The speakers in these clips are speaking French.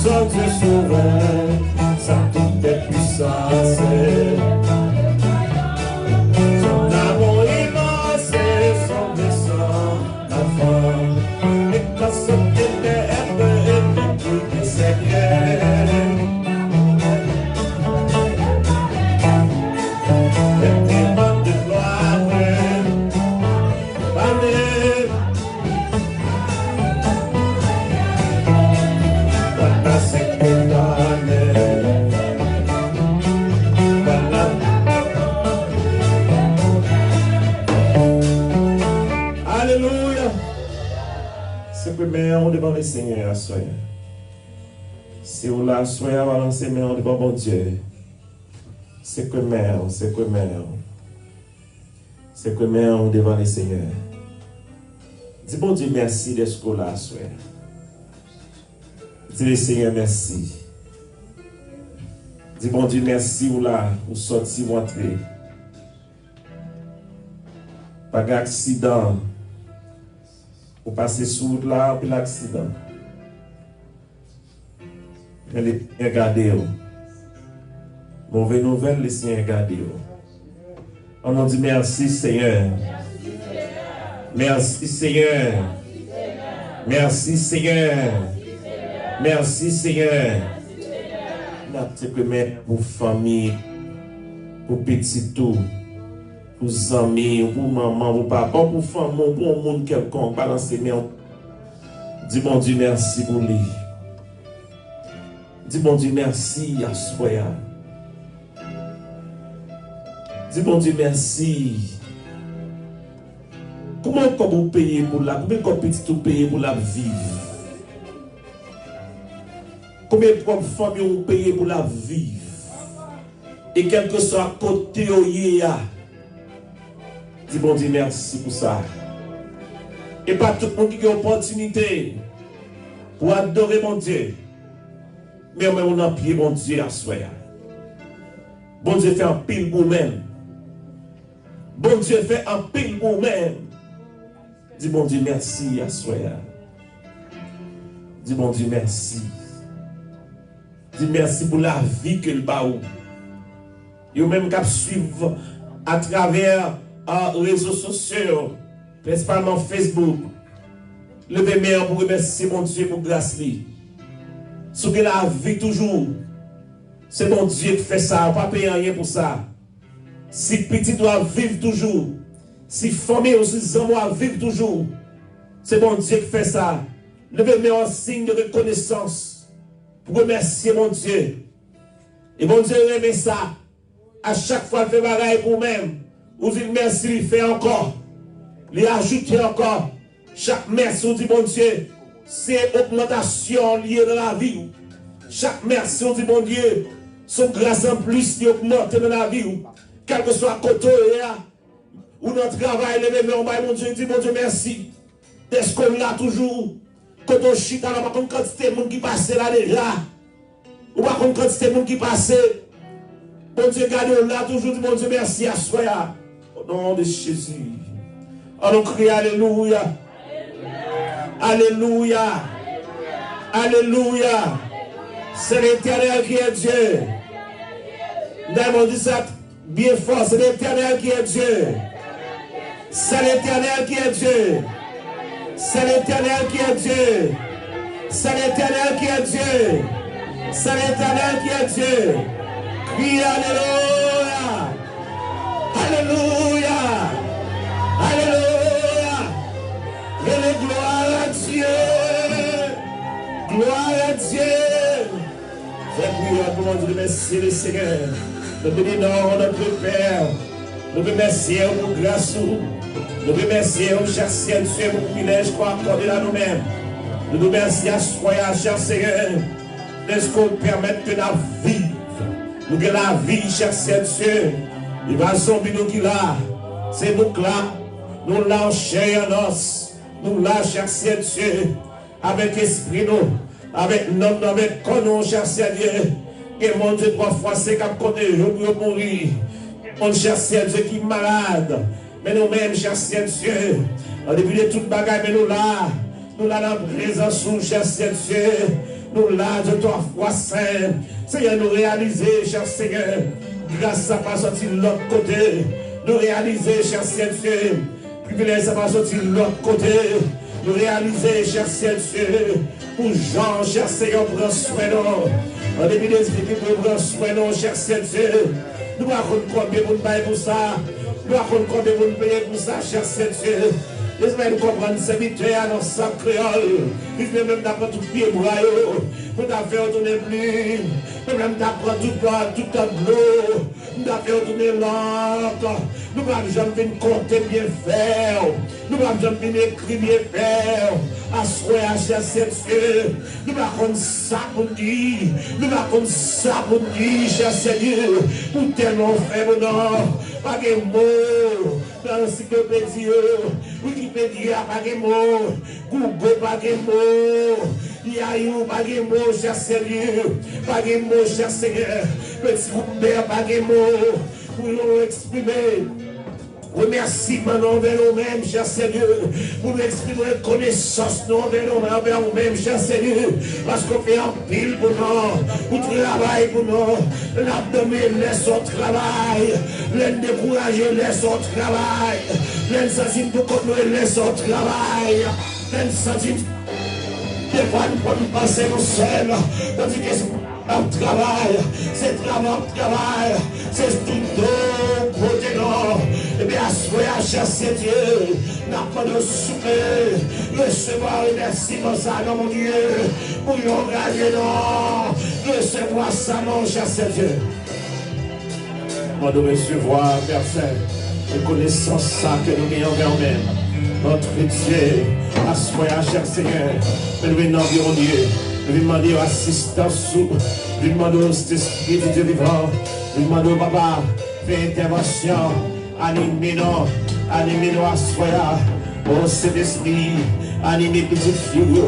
puissant Dieu souverain, sa toute est puissance. Son amour immense, son dessein, la femme, et quand son ténèbre et tout le Seigneur. Les témoins de gloire, parlez. Voilà ce que donne. Voilà. Alléluia. C'est que meilleur devant le Seigneur à soi. Si vous la soyez à balancer meilleur devant bon Dieu. C'est que meilleur, c'est que meilleur. C'est que meilleur devant le Seigneur. Dis bon Dieu merci de ce qu'on a à soi. Dis le Seigneur merci. Dis bon Dieu merci ou là, ou sorti, ou entrer. Pas d'accident. Ou passer sous là, puis l'accident. Regardez. Mauvaise nouvelle, les Seigneur regardez. On nous dit merci Seigneur. Merci Seigneur. Merci Seigneur. Merci Seigneur. La petite mère pour famille, pour petit tout, pour amis, pour maman, pour papa, pour femme, pour un monde quelconque, balancer mes. Dis mon Dieu merci pour lui. Dis mon Dieu merci à soi. Dis mon Dieu merci. Comment vous payez pour la, combien de petit vous payez pour la vivre? Combien de familles vous payez pour la vivre? Et quel que soit côté où il y a, dis bon Dieu merci pour ça. Et pas tout le monde qui a l'opportunité pour adorer mon Dieu. Mais on a pied mon Dieu à soi. Bon Dieu fait un pile pour même. Bon Dieu fait un pile pour même. Dis bon Dieu merci à soi. Dis bon Dieu merci. Dis merci pour la vie que le baou. Et même qu'à suivre à travers les réseaux sociaux, principalement Facebook. Levez meilleur pour remercier mon Dieu pour grâce lui. Ce que la vie toujours. C'est mon Dieu qui fait ça. On ne va pas payer rien pour ça. Si petit doit vivre toujours. Si famille aussi doit vivre toujours. C'est mon Dieu qui fait ça. Levez-moi en signe de reconnaissance. Pour remercier mon Dieu. Et mon Dieu aime ça. À chaque fois qu'il fait bagaille pour même. Vous dites merci, il fait encore. Il ajoute encore. Chaque merci, vous dites mon Dieu. C'est augmentation liée dans la vie. Chaque merci, on dit bon Dieu, son grâce en plus qui augmente dans la vie. Quel que soit côté ou notre travail, les mêmes, mon Dieu, dit bon Dieu merci. Est-ce qu'on l'a toujours? Quand on chute, on n'a pas une quantité de monde qui passe là déjà. Ou pas une quantité de monde qui passe. Bon Dieu, gardez là toujours, dit bon Dieu merci à soi. Au nom de Jésus. On crie Alléluia. Alléluia. Alléluia. C'est l'Éternel qui est Dieu. Nous dit ça bien fort. C'est l'Éternel qui est Dieu. C'est l'Éternel qui est Dieu. C'est l'Éternel qui est Dieu. C'est l'Éternel qui est Dieu. C'est l'Éternel qui est Dieu. Crie Alléluia. Alléluia. Alléluia. Et gloire à Dieu. Gloire à Dieu. Je prie pour mon Dieu, merci le Seigneur. Nous bénissons notre Père. Nous remercions pour grâce. Nous remercions, cher Dieu, pour le privilège qu'on a accordé à nous-mêmes. Nous remercions à soi, cher Seigneur, de ce qu'on permette que nous vivions. Nous avons la vie, cher Dieu. Il va zombie nous qui là. C'est nous là. Nous là, chair en os. Nous là, cher Dieu. Avec esprit nous. Avec nom, avec corps, cher Dieu. Et mon Dieu, 3 fois, c'est qu'à côté, je veux mourir. Mon cher Dieu qui est malade. Mais nous-mêmes, cher Dieu, au début de toute bagaille, mais nous là dans la présence, cher Dieu. nous là de toi, foi saint. Seigneur, nous réaliser, cher Seigneur, grâce à pas sorti de l'autre côté. Nous réaliser, cher Dieu, privilège ça pas sorti de l'autre côté. Nous réaliser, cher Dieu, pour Jean, cher Seigneur, prends soin nous. En début des esprits, prends soin nous, cher Dieu. Nous ne savons pas combien vous payez pour ça. Nous ne savons pas combien vous payez pour ça, cher Dieu. Laisse-moi nous comprendre, c'est habitué à nos sacs créoles. Il faut même d'apprendre tout pied braillot. Pour t'affaire retourner plus. Nous même d'apprendre tout tableau. Nous t'affaire retourner l'encre. Nous ne pouvons jamais venir compter bien faire. Nous ne pouvons jamais venir écrire bien faire. Assoyer à cher Dieu. Nous ne pouvons ça pour dire. Nous ne pouvons ça pour dire, cher Seigneur. Pour tellement faire mon nom. Pas de mots. Dans l'encyclopédie. Wikipédia, pas de mots. Google, pas de mots. Yahoo, pas de mots, cher Seigneur. Pas de mots, cher Seigneur. Petit Père, pas de mots. Pour nous exprimer. Remerciement envers nous-mêmes, cher Seigneur. Pour nous exprimer connaissance envers nous-mêmes, cher Seigneur. Parce qu'on fait un pile pour nous. Pour travail pour nous. L'abdomen laisse son travail. L'un découragé laisse son travail. L'un sensible pour qu'on nous laisse son travail. L'un sensible. Des fois, nous pouvons passer nous seuls. Tandis que c'est travail. C'est travail. C'est tout côté non. Et bien, à chasser Dieu, n'a pas de souper, recevoir un remerciement ça, non, mon Dieu, pour y engager, non, recevoir ça, non, chasser Dieu. On doit recevoir, Père Saint, une connaissance ça que nous gagnons envers nous-mêmes. Notre Dieu, assoyez, cher Seigneur, mais nous venons environ Dieu, nous demandons assistance, nous demandons cet esprit de Dieu vivant, nous demandons, Papa, fais intervention. Animez-nous à soya, oh Saint-Esprit, animez petites filles,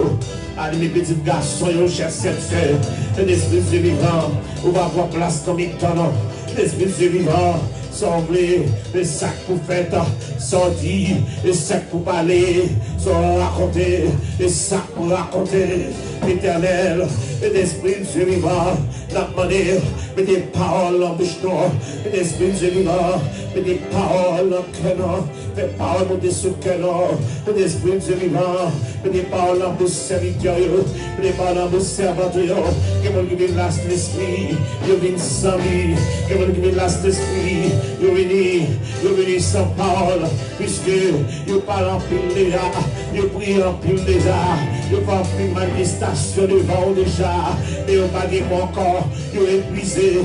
animez petits garçons, cher Seigneur, l'Esprit de vivant, on va avoir place comme il t'en l'Esprit de vivant, semblé, le sac pour fête, sorti, le sac pour parler, sans raconter, le sac pour raconter, l'éternel, l'Esprit de vivant, la manière, mais des paroles en bouche noire, l'Esprit de vivant, mais des paroles en cœur, des paroles montées sur le cœur, l'Esprit de vivant, mais des paroles en bouche serviteur, des paroles en bouche servanteur, que mon qui me lasse l'esprit, je viens sans vie, que mon qui me lasse l'esprit, je viens sans parole, puisque je parle en pile déjà, je prie en pile déjà, je fais en pile manifestation devant déjà, et je pas dit mon corps, je épuisé,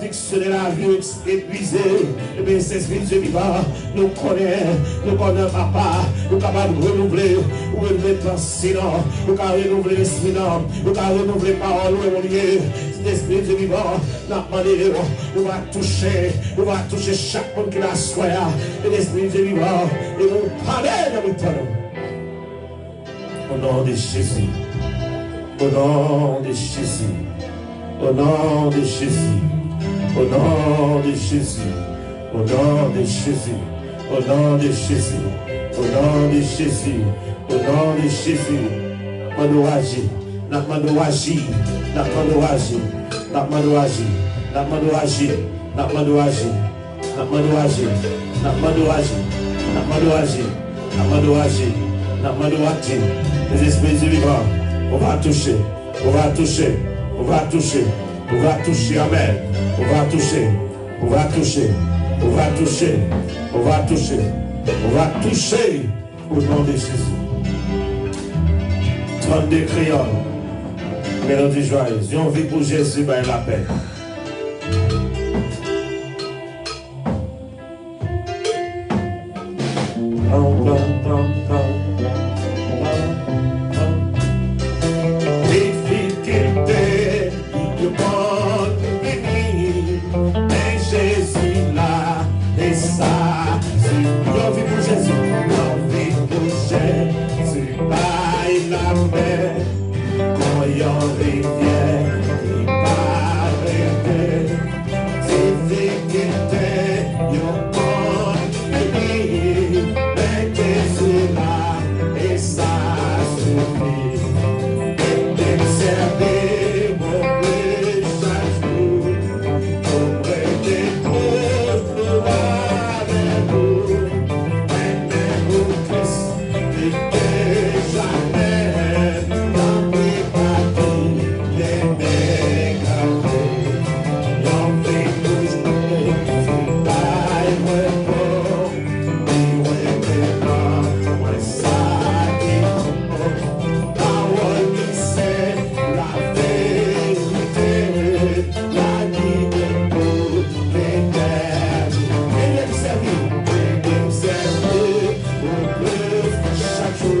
dictionnaire la vie épuisé, et bien c'est ce que vivant, nous connaissons papa, nous sommes capables de renouveler, ou renouveler pensée, nous sommes capables de renouveler l'esprit, nous sommes capables de renouveler parole, mon Dieu, c'est l'esprit de vivant, nous va toucher chaque monde qui l'a soigné, et l'esprit de vivant, et nous parler de l'éternel. Au nom de Jésus, au nom de Jésus, au nom de Jésus, au nom de Jésus, au nom de Jésus, au nom de Jésus, au nom de Jésus, au nom de Jésus, nous agir, nous agir, nous agir, nous agir, nous agir, nous agir, nous agir, nous agir, nous agir, les esprits vivants, on va toucher, on va toucher, on va toucher, on va toucher, amen, on va toucher, on va toucher, on va toucher, on va toucher, on va toucher au nom de Jésus. 32 créoles, mélodie joyeuse, j'ai envie pour Jésus, ben la paix. You're born to be, make it Chaque jour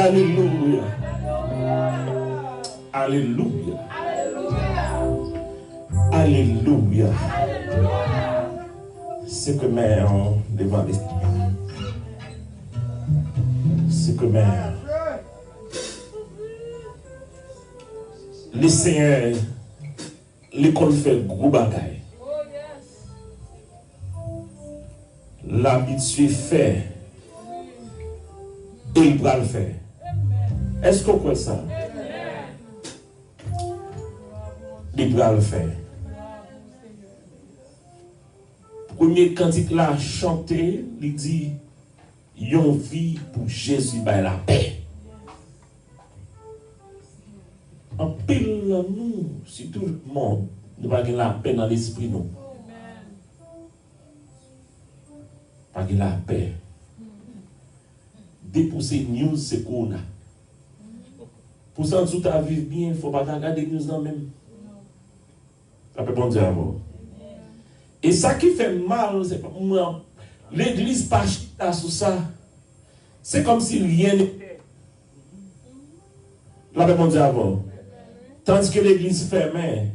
Alléluia. Alléluia. Alléluia. C'est que mère devant les... C'est que mère. Les seigneurs, l'école fait gros bagaille. L'habitude fait. Et il va le faire. Est-ce qu'on croit ça? Il va le faire. Premier cantique là chanté, il dit yon vie pour Jésus by la paix. En pile nous, si tout le monde, nous avons la paix dans l'esprit nous. Pas la paix. Dépousser news c'est qu'on a. Pour ça, tout à vivre bien, il ne faut pas regarder news dans même. Ça peut pas dire à moi. Et ça qui fait mal, c'est pas moi. L'église pas chita sur ça. C'est comme si rien n'était. La peut dire à moi. Tandis que l'église fermée,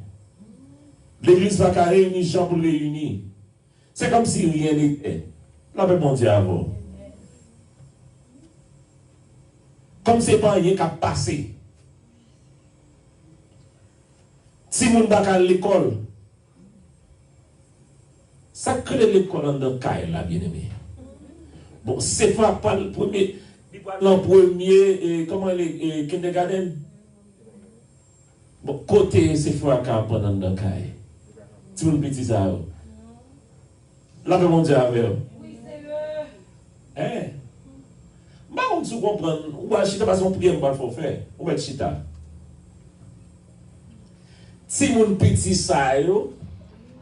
l'église va réunir les gens pour réunir. C'est comme si rien n'était. La peut dire à moi. Comme c'est pas rien qui a passé. Si vous n'avez pas à l'école, ça crée l'école en dans caille là, bien aimé. Bon, c'est pas le premier, comment les kindergarten. Bon, côté c'est pas qu'à pendant dans caille. Si vous le petit ça. Là, vous dire avec eux. Oui, c'est le. Hein? Mais on se comprend, ou à chita parce qu'on prière pas faut faire, ou être chita. Si mon petit ça yo,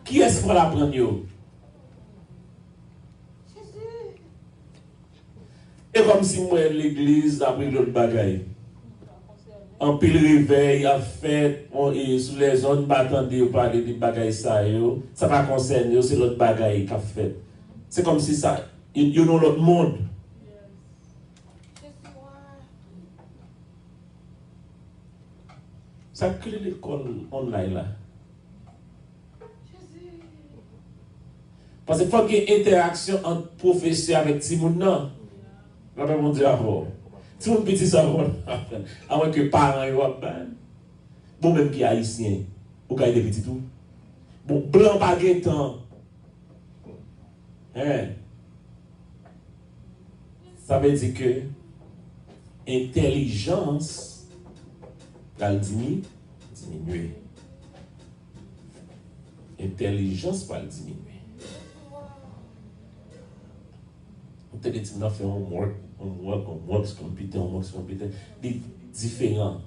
qui est-ce pour la prendre yo? Jésus. Et comme si moi l'église a pris l'autre bagaille. En pile réveil, en fait, et sur les zones battantes, on parle de bagailles ça, ça va concerner, c'est l'autre bagaille qu'a fait. C'est comme si ça, you know l'autre monde. Ça crée l'école online là. Parce qu'il faut qu'il y ait interaction entre professeur avec Timoun. Non. Je vais vous dire avant. Timoun petit ça, avant que parents soient bon, même qui est haïtien, ou qui est petit tout. Bon, blanc pas de temps. Hein? Ça veut dire que intelligence va diminuer. Intelligence va diminuer. On te dit qu'on fait un work computer, différent.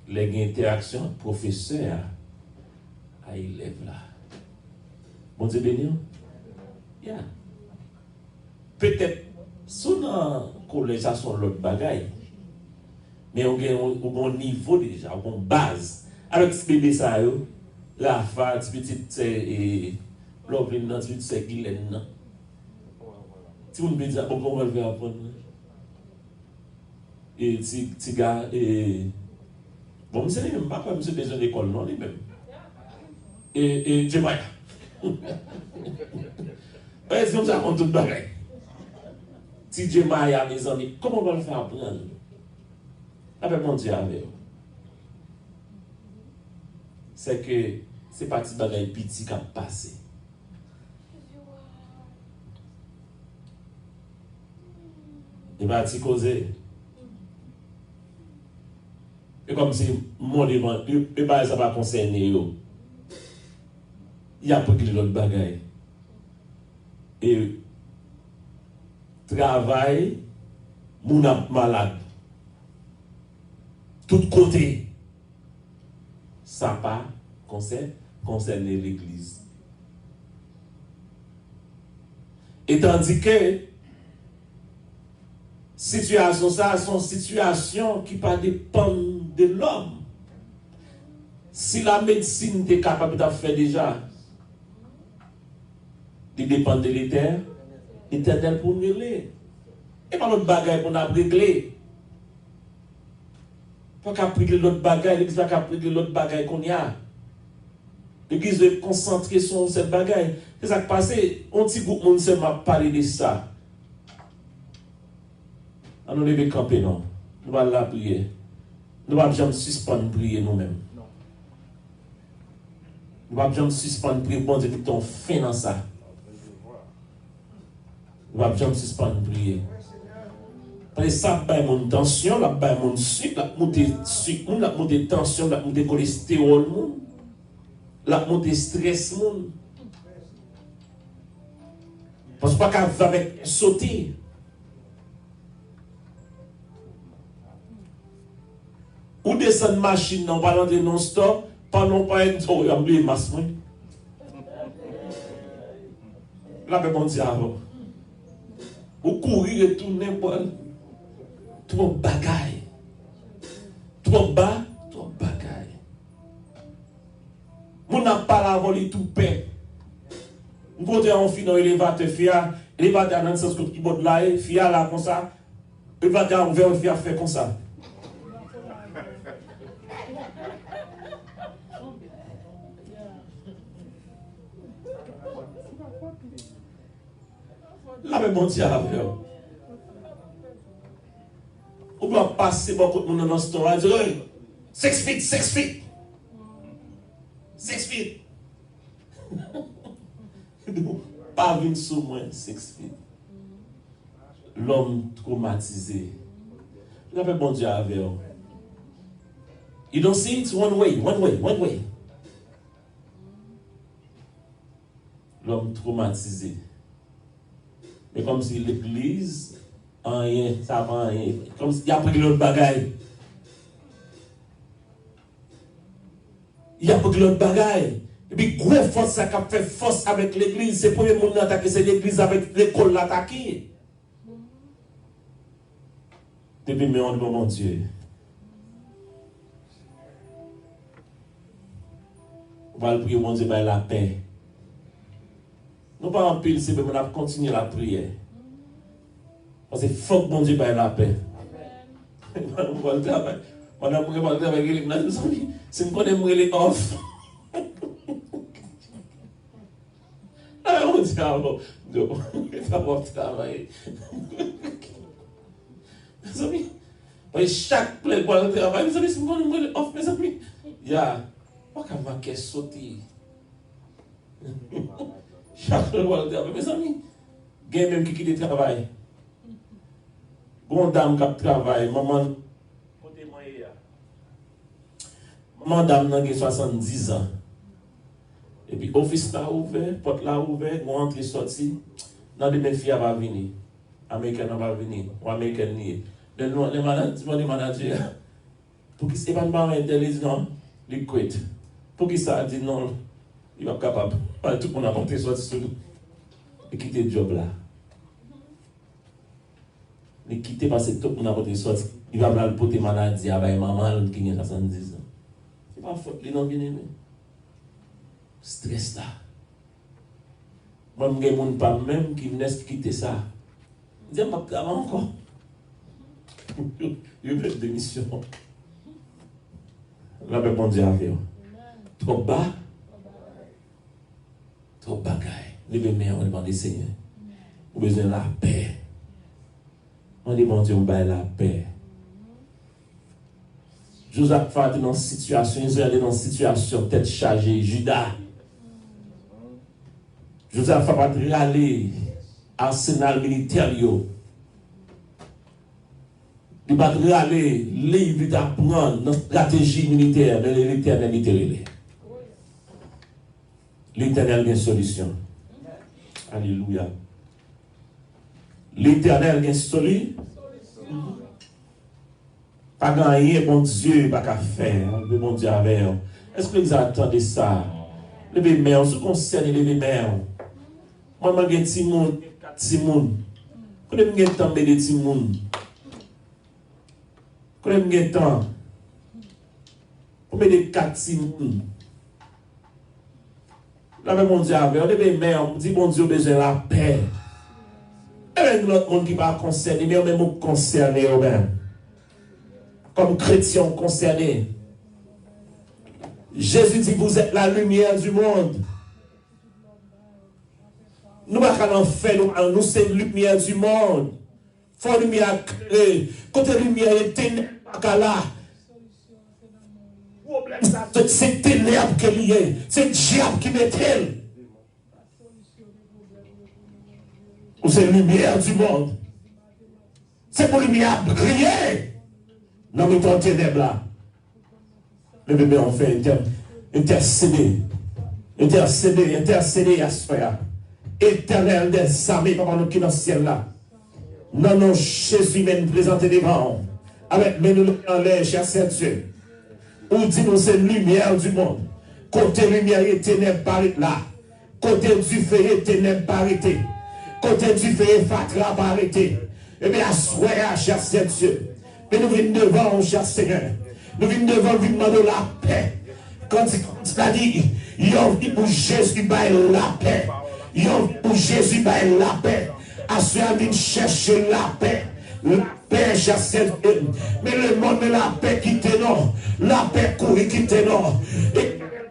Les interactions professeur à élève là. Bon Dieu béni. Yeah. Peut-être sous dans collège ça sont l'autre bagaille. Mais on a un niveau déjà, on a une base. Avec ce bébé ça yo, la fa petite c'est Lovely nan, petite c'est Guylaine nan. Si vous me dites, comment on va apprendre? Et petit gars, bon, je ne sais pas quoi, monsieur déjà l'école, non, lui-même. Et Jemaya. C'est comme ça qu'on tout bagaille. Si Jemaya, mes amis, comment on va le faire apprendre? Avec mon Dieu, avec eux. C'est que c'est pas petit bagaille petit qui a passé. Il va t'y causer. Et comme si mon devant, et pas ça va concerner eux. Il y a pas que l'autre bagaille. Et travail, mon malade. Tout côté. Ça pas concerner l'église. Et tandis que situation, ça, sont situations qui ne dépendent de l'homme. Si la médecine est capable de faire déjà, il dépend de l'Éternel pour nous régler. Et pas l'autre bagaille pour nous régler. Pas qu'à régler l'autre bagaille, l'église va qu'à régler l'autre bagaille qu'on y a. L'église veut concentrer sur cette bagaille. C'est ça qui passe. On dit que on ne m'a parlé de ça. On nous lever camper, non. Nous allons la prier. Nous ne allons jamais suspendre prier nous-mêmes. Nous ne allons jamais suspendre prier. Bon Dieu, tout ton fin dans ça. Nous ne allons jamais suspendre prier. Parce que ça va mon tension, ça va mon sucre, ça va monter tension, ça va monter cholestérol, ça va monter stress. Parce que pas qu'à avec sauter. Ou descendre machine, on va rentrer non-stop, pendant pas un tour, il y a oublié masse. Là, ben, bon Dieu, avant. Ou courir et tourner, trop bagaille. Trop bas, trop bagaille. Mon n'a pas la volée tout paix. Vous pouvez en finir l'élévateur, l'élévateur dans le sens qui borde là, fia là comme ça, l'élévateur ouvert, fia fait comme ça. Là, mais bon Dieu, avec eux. On doit passer beaucoup de monde dans ce temps. 6 feet, 6 feet. 6 feet. Pas venir sur moi, 6 feet. L'homme traumatisé. Là, mais bon Dieu, avec eux. You don't see it one way, one way, one way. L'homme traumatisé. Mais comme si l'église, rien, ça va rien. Comme s'il y a pris l'autre bagaille. Il y a pris l'autre bagaille. Et puis, gros force, ça a fait force avec l'église. C'est pour le monde attaqué, c'est l'église avec l'école l'attaquer. Depuis, mais on dit, mon Dieu, On va prier, mon Dieu, par la paix. Nous pas en pile, c'est qu'on a continué la prière. Parce que faut que mon Dieu par la paix. On va le travail. On a pris le travail avec les amis. Si nous connaissons les off. Ah, on dit, ah bon, il va avoir travail. Mes amis, chaque plaît pour le travail, mes amis, si nous connaissons les off, mes amis, il y a pas qu'à marquer sauter. Chaque plaît pour le travail, mes amis, il y a même qui quitte le travail. Bon dame qui travaille, maman, maman dame qui a 70 ans. Et puis, l'office là ouvert, porte là ouvert, on entre et sorti. Dans les mêmes filles va venir. Américain va venir. Ou Américain ni. Les managers, pour qui c'est pas un intelligent, ils quittent. Pour qui ça dit non, il va capable. Tout le monde a porté sorti sur nous. Et quitter le job là. Il quitter parce que tout le monde a porté sorti. Il va me porter maladie avec maman qui a 70 ans. C'est pas faute, les non bien aimés. Stress là. Moi, je ne sais pas même qui me laisse quitter ça. Je dis, je ne vais pas encore. Je vais faire démission. Là, je vais répondre à vous. Trop bas. Trop bagaille. Levez-moi, on demande au Seigneur. Vous avez besoin de la paix. On dit, mon Dieu, on baille la paix. Joseph était dans une situation, Israël est dans une situation tête chargée. Judas. Joseph va râler arsenal militaire. Il va râler livre d'apprendre dans la stratégie militaire, mais l'Éternel littéralement. L'Éternel a une solution. Alléluia. L'Éternel a une solution. Pas gagner, bon Dieu, pas qu'à faire. Bon Dieu avec. Est-ce que vous attendez ça? Levez mère, ce concerne levez mère. Moi, je suis un petit monde. Quand je suis un temps de petit monde. Quand je suis un temps. Pour mettre 4 petits monde. Là, mon Dieu, levez mère, on dit bon Dieu, besoin de la paix. Et même l'autre monde qui va concerner, mais même concerné même. Comme chrétien concerné. Jésus dit, vous êtes la lumière du monde. Nous ne pouvons pas faire, nous sommes la lumière du monde. Il faut la lumière créer. Quand la lumière est ténèbre, c'est ténèbre qui est lié. C'est le diable qui met elle. Vous êtes la lumière du monde. C'est pour la lumière briller. Non, mais ton ténèbre là. Le bébé, on fait intercéder. Intercéder à ce frère. Éternel des armées, papa, nous qui dans le ciel là. Non, non, Jésus vient nous présenter devant. Avec mes nous en l'air, cher Saint-Dieu. Ou dit-nous, c'est lumière du monde. Côté lumière et ténèbres barré là. Côté du feu et ténèbres barré. Côté du feu et fatra barré. Eh bien, assoyez, cher Saint-Dieu. Mais nous venons devant, cher Seigneur. Nous venons devant, nous demandons la paix. Quand il a dit, il a dit pour Jésus, la paix. Il a dit pour Jésus, la paix. Assoyez, nous chercher la paix. La paix, cher Seigneur. Mais le monde, mais la paix qui te non. La paix courir qui te non.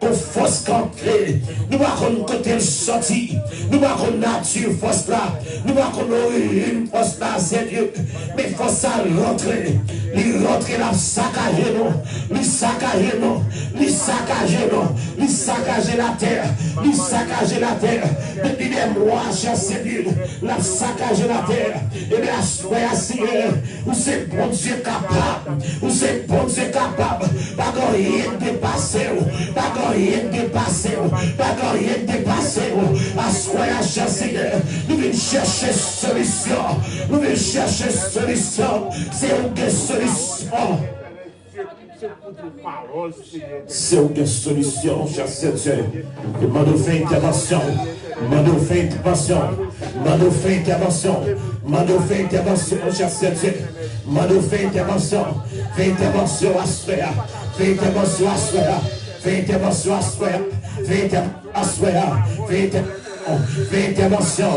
Qu'on force qu'entrer, nous ne côté sorti, nous ne nature force là, nous ne une force là, c'est Dieu, mais force à rentrer, lui rentrer là, saccager nous, lui saccager nous, lui saccager nous, lui saccager la terre, lui saccager la terre, depuis des mois, cher Seigneur, la saccager la terre, et bien, soyez assis, où c'est bon Dieu capable, où c'est bon Dieu capable, pas qu'on rien dépasser, pas qu'on rien dépasser, pas qu'on rien dépasser, à soyez cher Seigneur, nous venons chercher solution, nous venons chercher solution, c'est une solution. C'est une solution, cher Seigneur. Mando fait intervention. Mando fait intervention. Mando fait intervention. Mando fait intervention, cher Seigneur. Mando fait intervention. Fait intervention à soi. Fait intervention à soi. Fait intervention à soi. Fais intervention,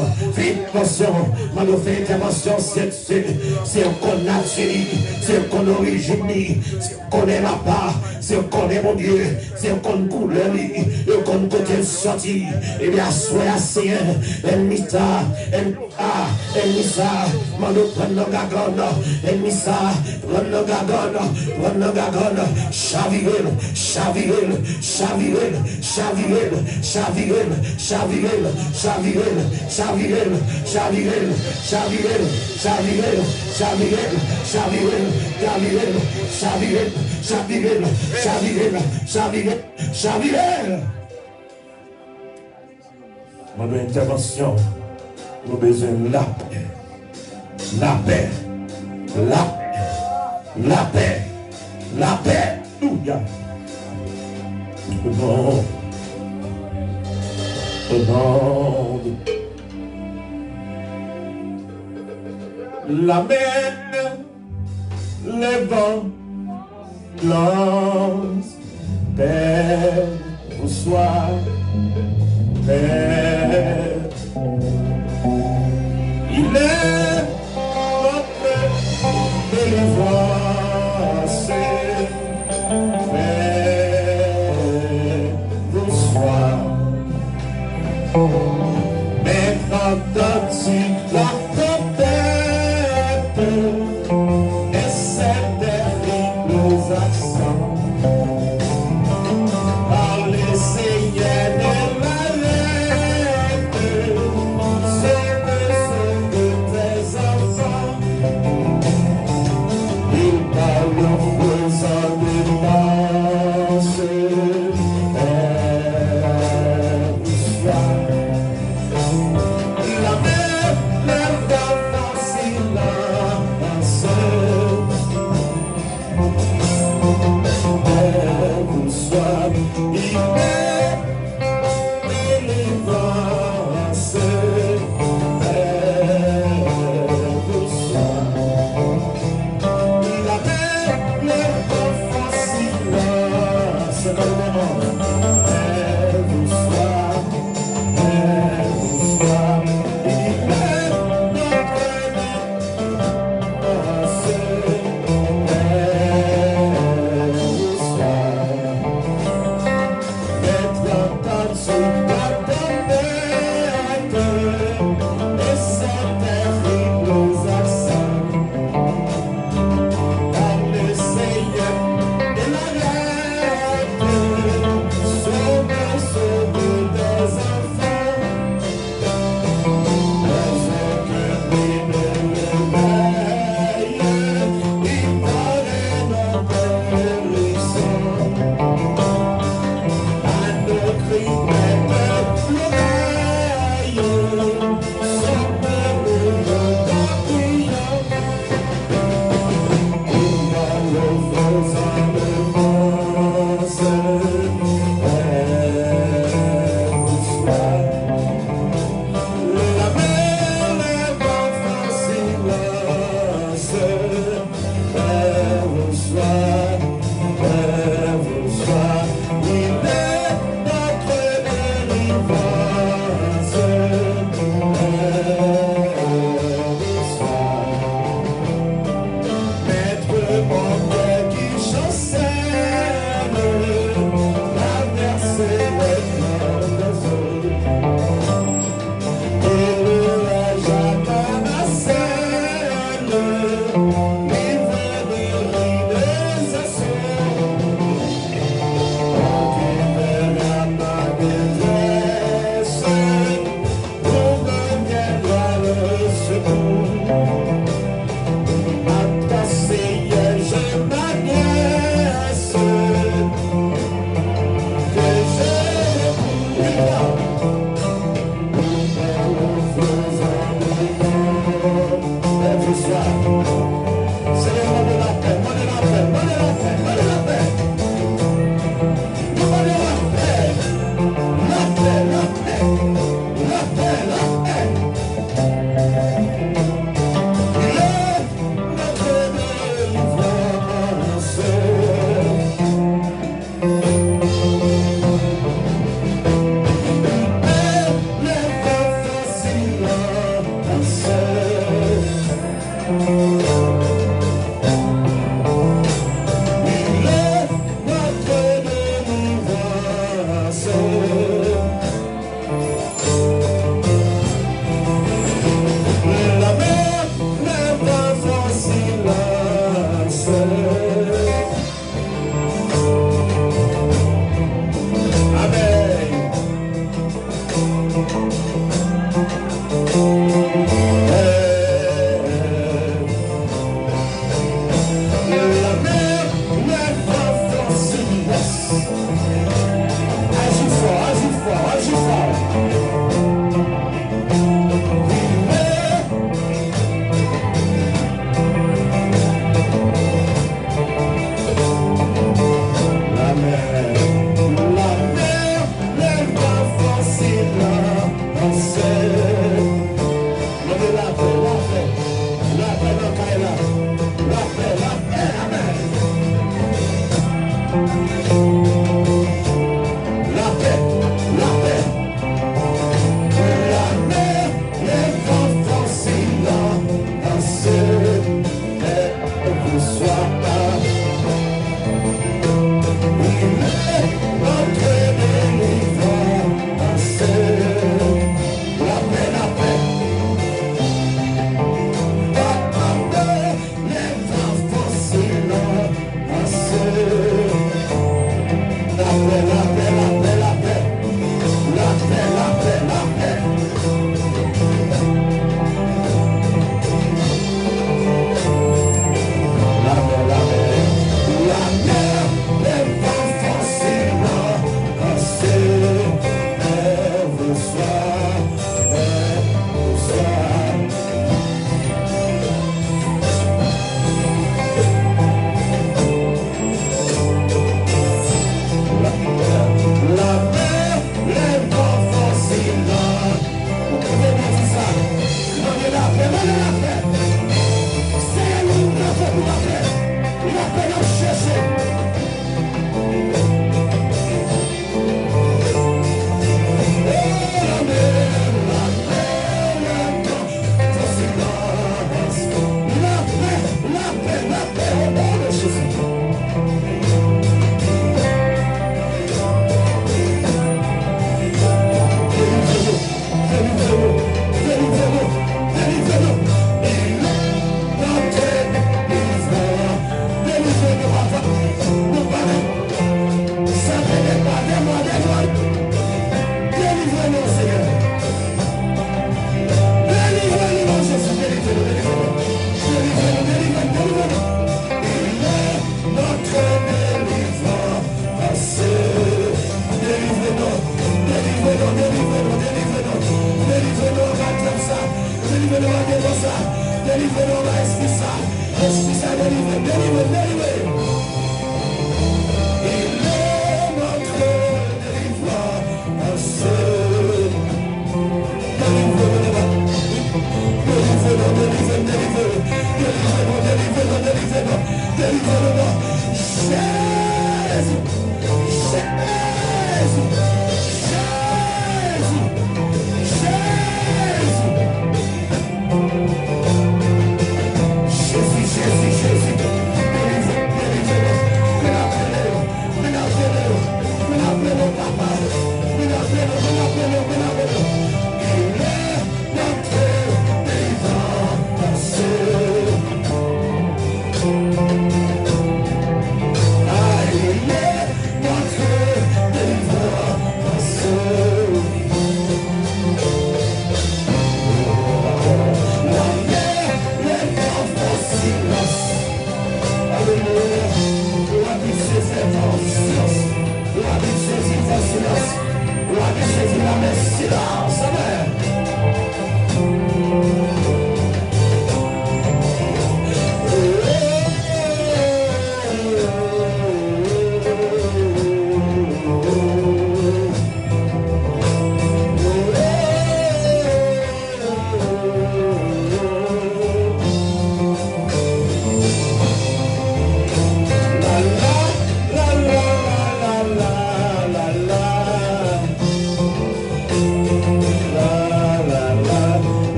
Mano fais intervention, c'est qu'on a c'est qu'on origine, c'est qu'on est là-bas, c'est qu'on est mon Dieu, c'est qu'on couleur, et qu'on côté sorti, et bien soyez assis, ennemi ça, Mano prends le gagon, ennemi ça, prends le gagon, chavirel, mon intervention, nous besoin de la paix, la paix, la paix, la paix, Alléluia. La mer, les vents, lance, Père, vous sois, Père. Il est notre délivrance, Père, vous sois. Mais quand la tempête et ses terribles accents, par les Seigneur de la lettre, c'est de tes enfants, il parle en faisant des danses,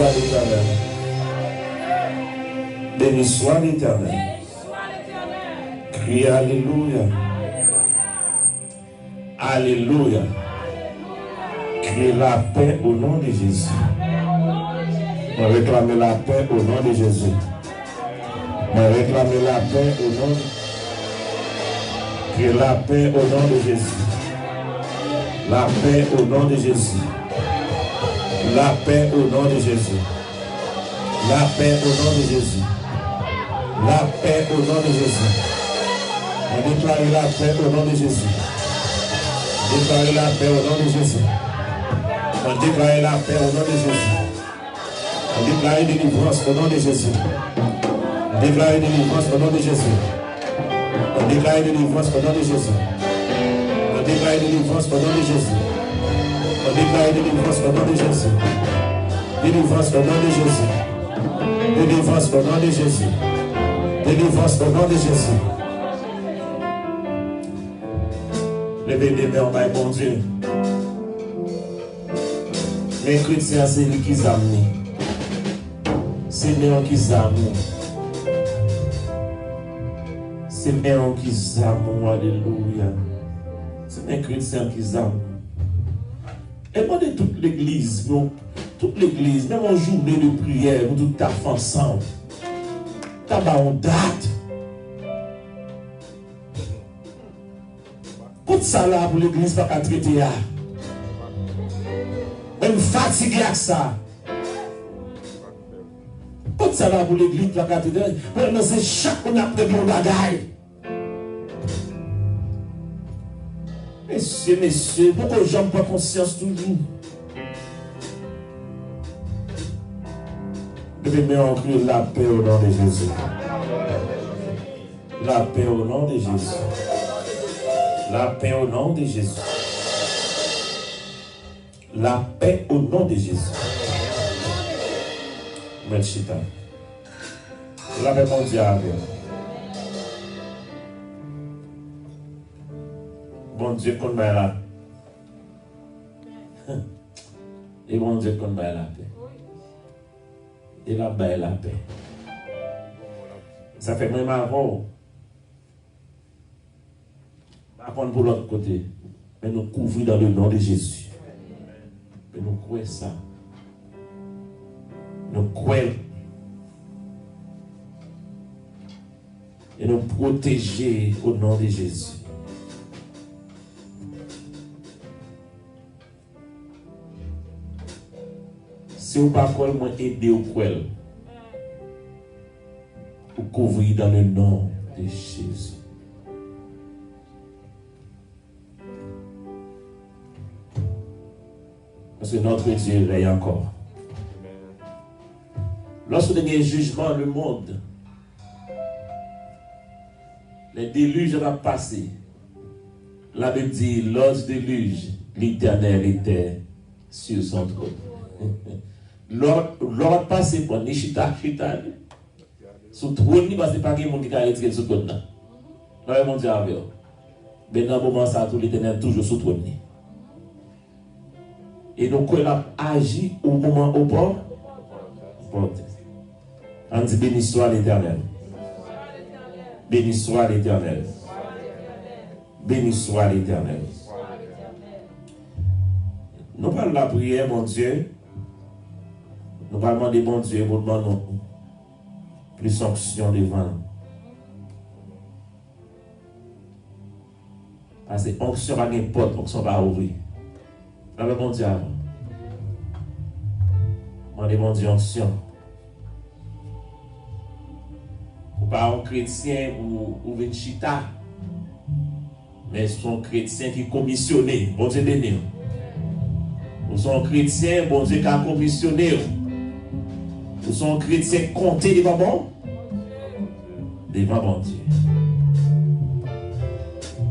soit l'Éternel. Béni soit l'Éternel. Crie Alléluia. Alléluia. Crie la paix au nom de Jésus. On réclame la paix au nom de Jésus. On réclame la paix au nom de... Crie la paix au nom de Jésus. La paix au nom de Jésus. La paix au nom de Jésus. La paix au nom de Jésus. La paix au nom de Jésus. On déclare la paix au nom de Jésus. Déclare la paix au nom de Jésus. On déclare la paix au nom de Jésus. On déclare délivrance au nom de Jésus. On déclare délivrance au nom de Jésus. On déclare délivrance au nom de Jésus. On déclare délivrance au nom de Jésus. On déclare délivrance au nom de Jésus. Délivrance au nom de Jésus. Délivrance au nom de Jésus. Délivrance au nom de Jésus. Levez les mains, mon Dieu. Les chrétiens, c'est lui qui s'amène. C'est Néon qui s'amène. C'est Néon qui s'amène. Alléluia. C'est les chrétiens qui s'amènent. Et moi, de toute l'église, même en journée de prière, vous tout taffez ensemble. T'as en date. Pour ça là, pour l'église, pas qu'à traiter. Même fatigué avec ça. Pour ça là, pour l'église, pas qu'à traiter. Pour c'est chaque on a pris mon bagaille. Messieurs, pourquoi les gens n'ont pas conscience toujours? Mais on crie la paix au nom de Jésus. La paix au nom de Jésus. La paix au nom de Jésus. La paix au nom de Jésus. Merci. La paix mondiale. Bon Dieu qu'on m'a la et bon Dieu qu'on m'a la paix. Et la paix, la paix. Ça fait même avant. Par contre, pour l'autre côté, mais nous couvrons dans le nom de Jésus. Mais nous croyons ça. Nous croyons. Et nous protéger au nom de Jésus. Si vous ne pouvez pas aider au quel, vous couvrez dans le nom de Jésus. Parce que notre Dieu veille encore. Lorsque il y a un jugement dans le monde, les déluges vont passer. La Bible dit, lors du déluge, l'Éternel était sur son trône. L'ordre passé pour Nishita, sous trône, parce que pas de monde qui a été sous trône. Là, mon Dieu, mais dans le moment, ça, tout l'Éternel toujours sous trône. Et donc, il a agi au moment opportun. On dit béni soit l'Éternel. Béni soit l'Éternel. Béni soit l'Éternel. Nous parlons de la prière, mon Dieu. Nous parlons de bon Dieu, nous demandons plus sanction devant. Parce que onction va n'importe, onction va ouvrir. Dans le bon Dieu avant. Demandez bon Dieu onction. Ou pas un chrétien ou une chita. Mais son chrétien qui est commissionné. Bon Dieu béni. Ou son chrétien, bon Dieu qui a commissionné. Ou son chrétien compté devant bon? Devant bon Dieu.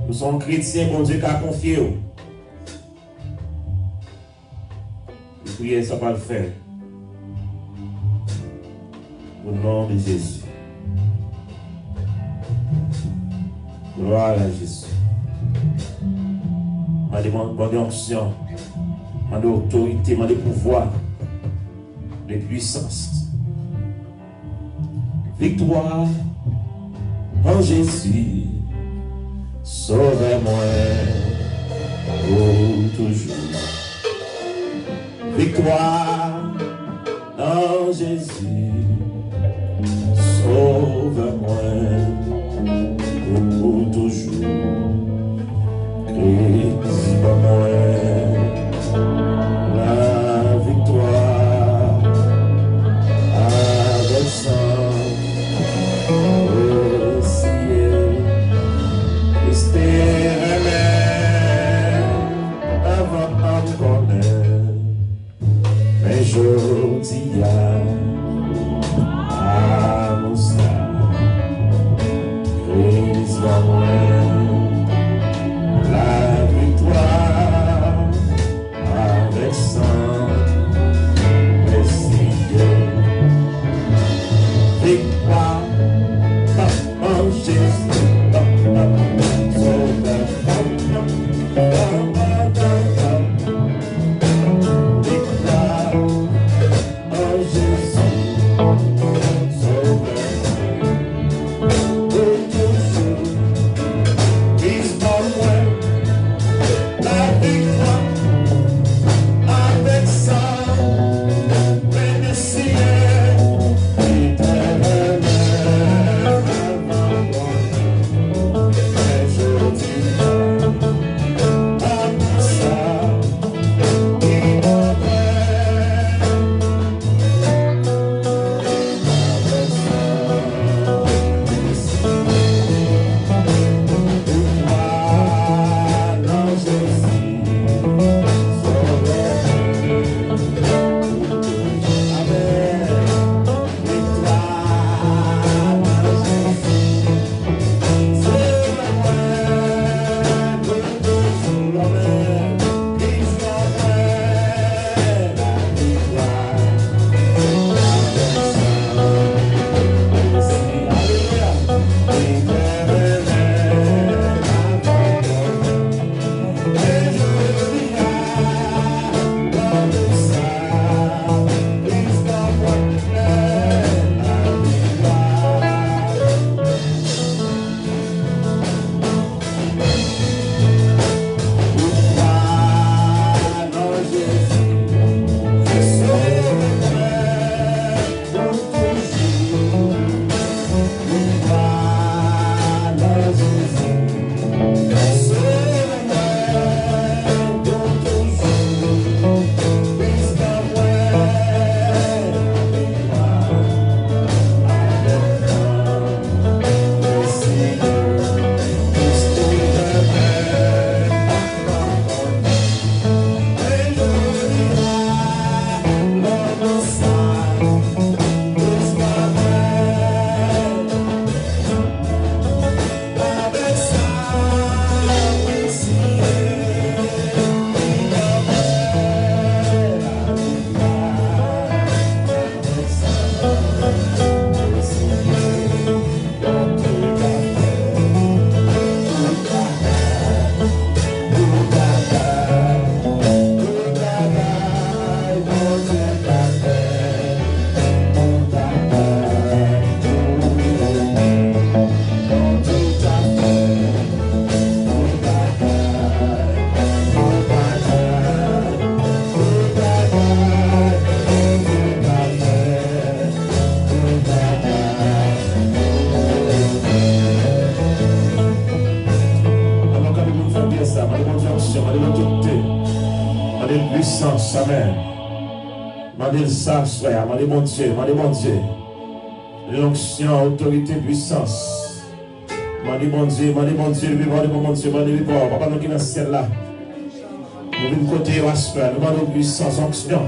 Ou son chrétien, bon Dieu qui a confié. Et prier, ça va le faire. Au nom de Jésus. Gloire à Jésus. Je demande bonne onction, je demande autorité, je demande pouvoir. de puissance. Victoire en Jésus, sauvez-moi pour toujours. Victoire en Jésus, sauve-moi pour toujours. Christ, moi la victoire avec sang au ciel. Christ est avant de connaître, mais je dis à mon sang, Christ va moi la victoire avec sang précieux. Victoire en Jésus, sauveur. Victoire en Jésus, sauveur. Pour toujours, Christ en moi. La victoire avec ça, bénéficier éternel avant moi. Mais je dis avec ça, qui m'envoie avec ça, victoire dans Jésus. Puissance, amen. Mandez ça, frère, mandez mon Dieu, l'onction, autorité, puissance. Mandez mon Dieu, mandez mon Dieu, mandez mon papa, nous qui dans ce ciel là. Nous venons côté frère, nous demandons puissance, onction.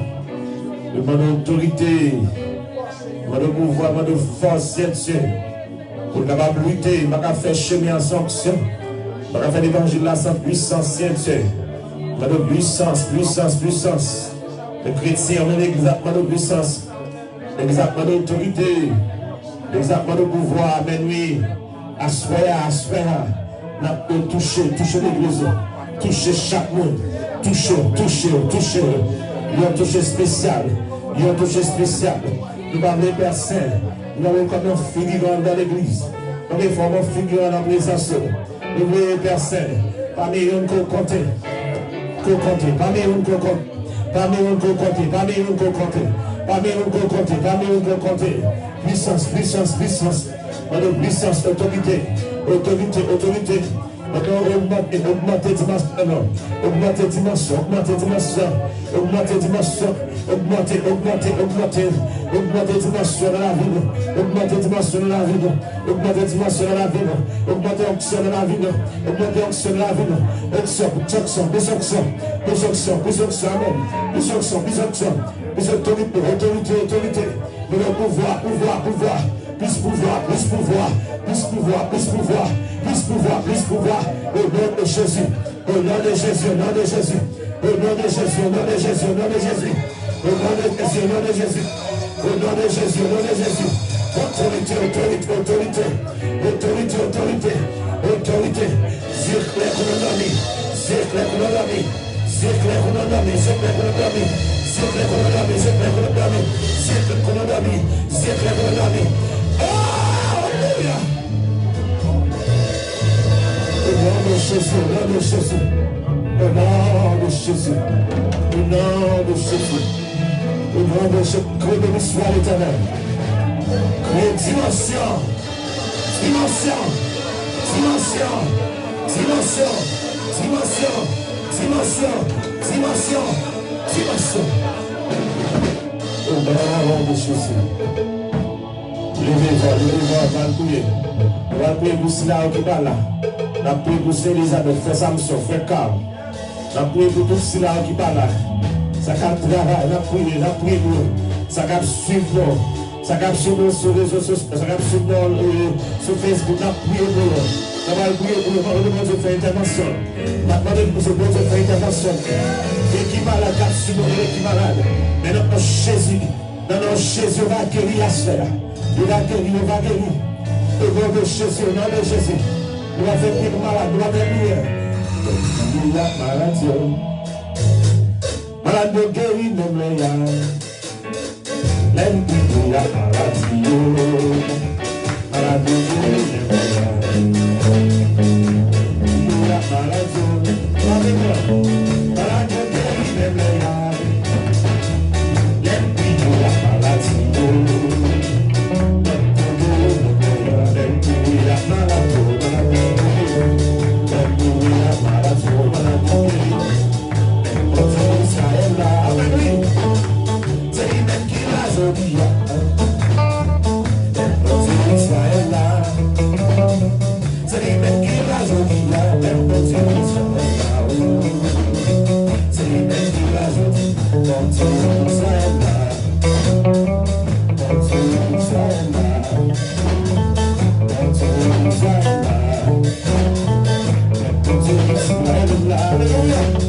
Nous demandons autorité, nous demandons pouvoir, nous demandons force, Dieu. Pour capable lutter, nous pas faire chemin en sanction. Nous pas faire l'évangile là sans puissance, Dieu. De puissance. Le chrétien, on a exactement de puissance, exactement d'autorité, exactement de pouvoir. Mais oui, assoya, n'a touché l'église, toucher chaque monde, toucher, il y a un toucher spécial. Il y a un toucher spécial. Nous avons les personnes. Nous avons comme un figurant dans l'église. Nous avons un figurant dans la présence. Nous voyons les personnes. Parmi eux, nous comptons. Parmi eux, nous comptons. Parmi eux, nous comptons. Parmi eux, nous comptons. Parmi eux, nous comptons. Parmi eux, nous comptons. Puissance, puissance, puissance. Puissance, autorité. Autorité, autorité. Augmenter dimension, augmenter dimension, augmenter dimension, augmenter dimension, augmenter dimension dans la vie, augmenter dimension dans la vie, augmenter dimension dans la vie, augmenter onction dans la vie, augmenter onction dans la vie, autorité, pouvoir, plus pouvoir, plus pouvoir, plus pouvoir, plus pouvoir, plus pouvoir, plus pouvoir, au nom de Jésus, au nom de Jésus, au nom de Jésus, au nom de Jésus, au nom de Jésus, au nom de Jésus, au nom de Jésus, au nom de Jésus, au nom de Jésus, au nom de Jésus, autorité, autorité, autorité, autorité, autorité, autorité, zircler chrononomie, zircler chrononomie, zircler chrononomie, zircler chrononomie, zircler chrononomie, zircler chrononomie, zircler chrononomie, zircler chrononomie. Alléluia. Au nom de Jésus, au nom de Jésus, au nom de Jésus, au nom de Jésus, au nom de Jésus, que béni soit l'Éternel. Créer dimension, dimension, dimension, dimension, dimension, dimension, dimension, dimension. Au nom de Jésus. Levez-vous, on va prier. On va prier pour Sina qui va là. On va prier pour Elisabeth, frère Samson, frère Carl. On va prier pour tout Sina qui va là. Ça va travailler, on va prier pour ça va suivre. Ça va suivre sur les réseaux sociaux, ça va suivre sur Facebook, on va prier pour eux. On va prier pour eux, on va demander de faire intervention. On va demander pour ce bon Dieu de faire intervention. Et qui malade, qui malade. Mais notre Jésus, dans notre Jésus, on va guérir la sphère. Il va guérir, il va guérir. Au nom de Jésus, au nom de Jésus. Il va faire guérir malade, il va faire guérir. Il a maladie. Malade de guérir, non mais il y a. L'aime il a maladie. Malade de guérir, non mais il y a. Il a maladie. Malade de guérir, non mais il y a. L'aime il a maladie. Hallelujah.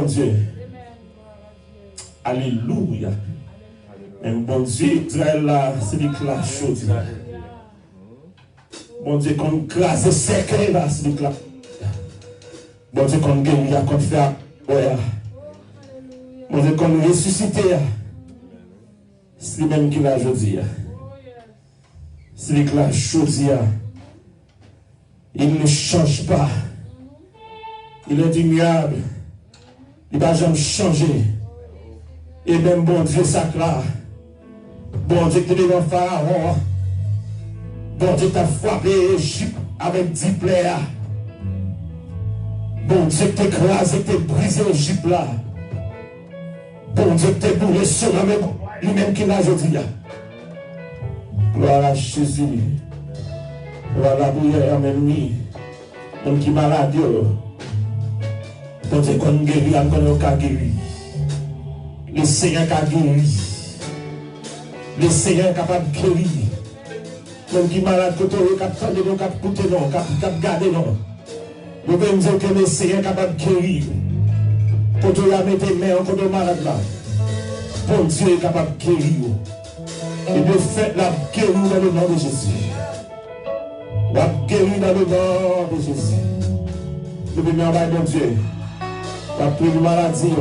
Dieu. Alléluia. Un bon Dieu, là, c'est l'éclat chaud. Bon Dieu, qu'on crase sec là, c'est l'éclat. Bon Dieu, qu'on guérit, qu'on fait. Bon Dieu, qu'on ressuscite. C'est lui-même qui l'a aujourd'hui. C'est l'éclat chaud. Il ne change pas. Il est immuable. Il ne va jamais changer. Et même bon Dieu sacré. Bon Dieu qui est devant Pharaon. Bon Dieu t'a frappé l'Égypte avec 10 plaies. Bon Dieu qui t'a écrasé, qui t'a brisé l'Égypte là. Bon Dieu qui t'a bourré sur lui-même qui l'a aujourd'hui. Gloire à Jésus. Gloire à la bouillère, même lui. Même qui est malade. Bon Dieu qu'on guérit, qu'on a guéri. Le Seigneur qui a guéri. Le Seigneur est capable de guérir. Même qui est malade, quand on est capable de écouter, capable de garder. Nous pouvons dire que le Seigneur est capable de guérir. Quand on a mis tes mains, quand on est malade là. Bon Dieu est capable de guérir. Et de fait, la guérir dans le nom de Jésus. La guérir dans le nom de Jésus. Nous pouvons dire, bon Dieu. La plus de maladie.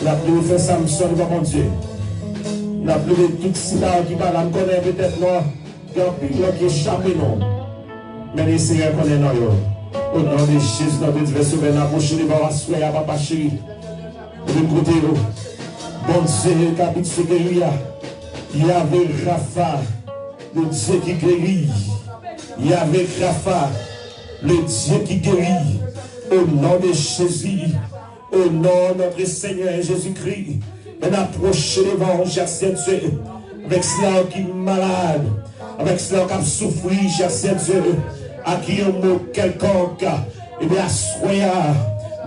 La plus de faire Samson, mon Dieu. La plus de tout cela qui va me connaître peut-être non. Il y a qui échappé non. Mais les Seigneurs connaissent non. Au nom de Jésus, notre Dieu, sauver la bouche de la soie à papa chéri. De côté, bon Dieu, capite ce guérir. Il y avait Rapha, le Dieu qui guérit. Il y avait Rapha, le Dieu qui guérit. Au nom de Jésus, au nom de notre Seigneur Jésus-Christ. On approche devant cher Dieu, avec cela qui est malade, avec cela qui a souffert, cher Dieu, à qui un mot quelconque, et bien, soya,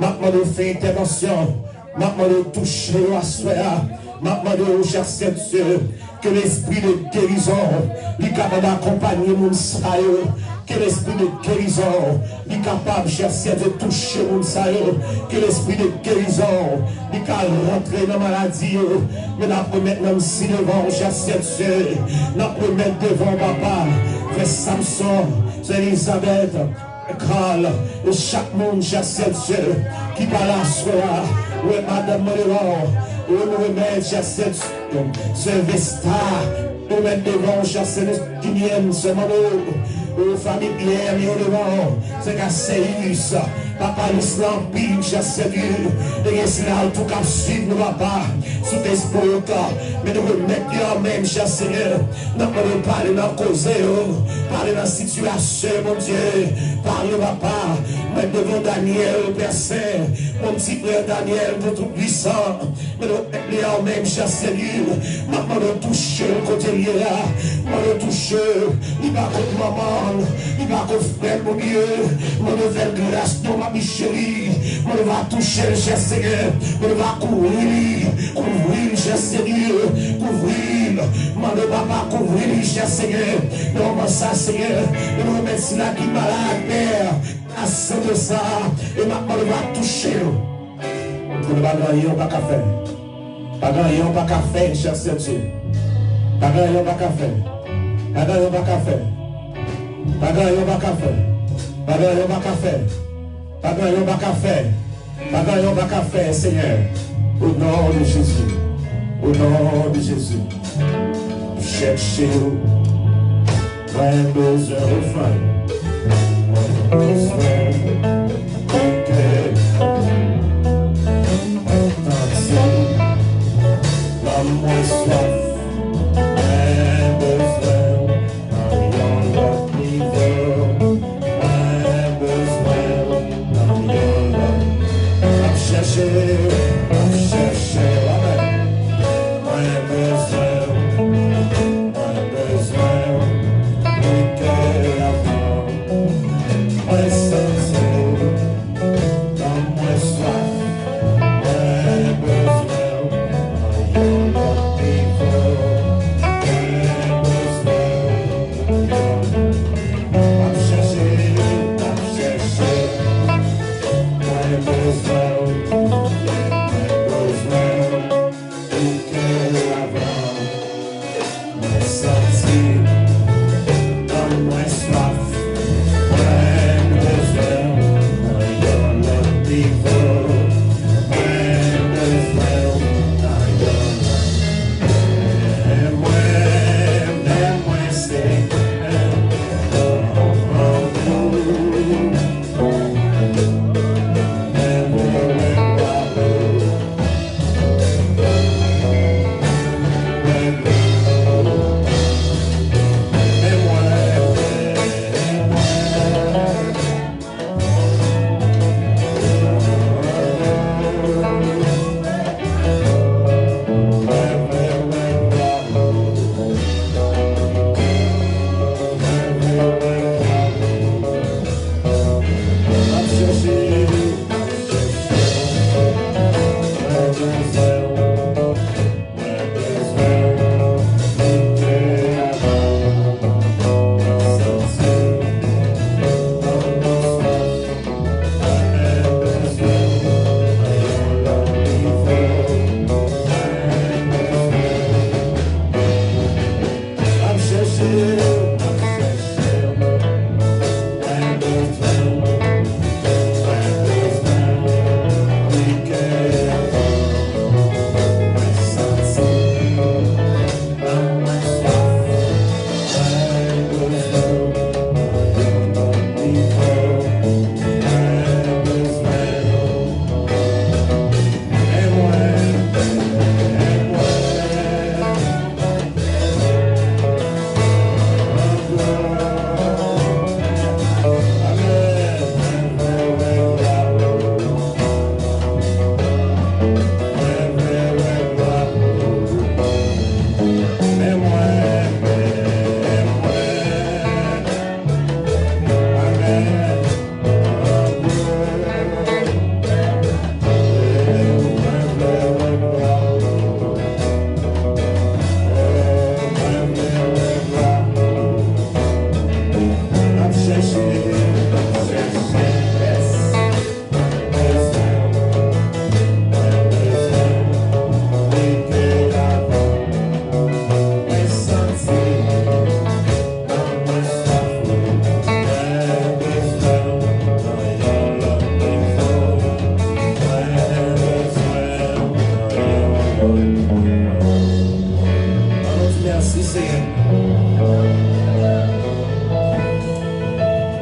maintenant de faire intervention, maintenant de toucher à soya, maintenant de cher Dieu, que l'esprit de guérison, lui capable d'accompagner mon saillot, que l'esprit de guérison, lui capable, cher Dieu, de toucher mon saillot, que l'esprit de guérison, lui capable de rentrer dans la maladie, mais nous pouvons mettre même si devant, cher Dieu, nous pouvons mettre devant papa, frère Samson, frère Elisabeth, Carl, et chaque monde, cher Dieu, qui parle à soi, oui, madame Moléron, où nous remettre, cher Dieu, ce Vesta, nous mettre devant, cher Dieu, ce Mono, aux familles Pierre, nous devant, c'est Casséus, papa, l'Islam, pile, cher Dieu, et c'est là tout cas suivre nous, papa, sous tes spots, mais nous remettre même, cher Seigneur, nous pouvons parler dans la cause, parler dans la situation, mon Dieu, parler, papa, mettre devant Daniel, Père Saint, mon petit frère Daniel, votre puissant, mais nous mettons même, cher Seigneur, maman, nous toucher le côté là, nous toucher, il va contre maman, il va contre frère, mon Dieu, mon nouvelle grâce, non, ma chérie, on va toucher, cher Seigneur, on va couvrir, cher Seigneur, couvrir, mon papa, couvrir, cher Seigneur, non, ça, Seigneur, nous remercions là qui est malade, Père, à ce de ça, et maintenant on va toucher. On ne va gagner, on va qu'à faire. Pas gagner, on va qu'à faire, cher Dieu. Pas gagner, on va qu'à faire. Pas gagner, on va qu'à faire. Pas gagner, on va qu'à faire. Pas gagner, on va qu'à faire. Pas gagner, on va qu'à faire. Pas gagner, on va qu'à faire, Seigneur. Au nom de Jésus. Au nom de Jésus. Cherchez-vous. Un besoin de fin. Moins soif, un besoin, un autre niveau, un besoin, un autre. Chercher, amen. Un besoin, oui, que avant, un sens.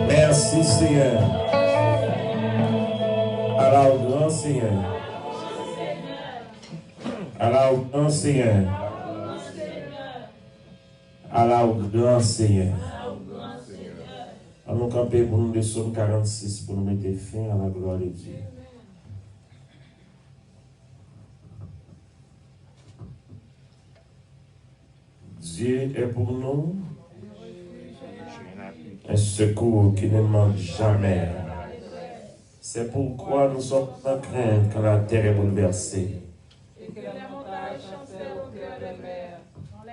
Merci Seigneur. Alors grand Seigneur. Alors grand Seigneur. Alors grand Seigneur. Allons camper pour nous le psaume 46 pour nous mettre fin à la gloire de Dieu. Dieu est pour nous un secours qui ne manque jamais. C'est pourquoi nous sommes en crainte quand la terre est bouleversée.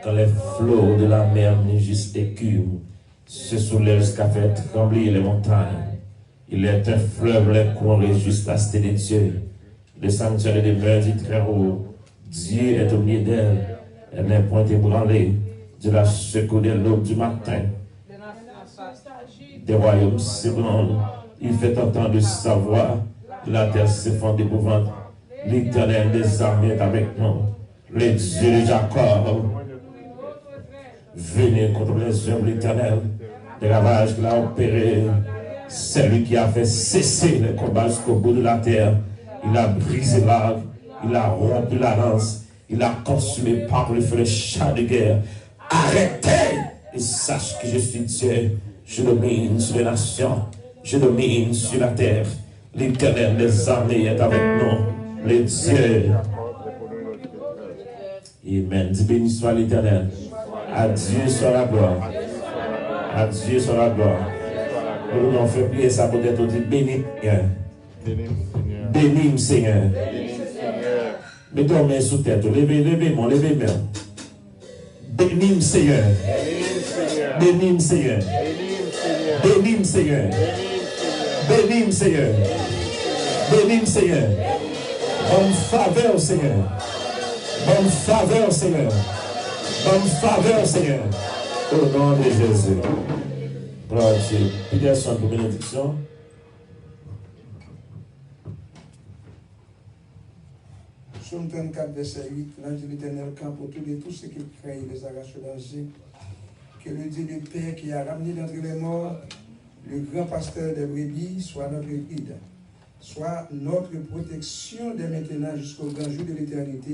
Quand les flots de la mer mugissent écument, se soulèvent jusqu'à faire trembler les montagnes. Il est un fleuve, les courants réjouissent la cité de Dieu. Le sanctuaire des demeure du Très-Haut. Dieu est au milieu d'elle. Elle n'est point ébranlée. Dieu la secoue de l'aube du matin. Des royaumes s'ébranlent. Il fait entendre sa voix. La terre s'effondre d'épouvante. L'Éternel des armées est avec nous. Le Dieu de Jacob. Venez contre les œuvres de l'Éternel. Les ravages qu'il a opérés. C'est lui qui a fait cesser les combats jusqu'au bout de la terre. Il a brisé l'arbre. Il a rompu la lance. Il a consumé par le feu les chars de guerre. Arrêtez et sache que je suis Dieu. Je domine sur les nations. Je domine sur la terre. L'Éternel des armées est avec nous. Le Dieu. Amen. Dis béni soit l'Éternel. À Dieu soit la gloire. À Dieu soit la gloire. Nous n'en faisons prier ça peut-être dit béni Seigneur. Béni Seigneur. Mettez vos mains sous tête. Levez-moi, levez-moi. Béni Seigneur. Béni Seigneur. Béni Seigneur. Béni Seigneur. Béni Seigneur. Bonne faveur Seigneur. Bonne faveur Seigneur. Bonne faveur Seigneur. Au nom de Jésus. Gloire à Dieu. Peterson pour bénédiction. Psaume 34, verset 8. L'ange de l'Éternel campe autour de tous ceux qui craignent les arraches au danger. Que le Dieu de paix qui a ramené d'entre les morts, le grand pasteur des brebis, soit notre guide, soit notre protection dès maintenant jusqu'au grand jour de l'éternité.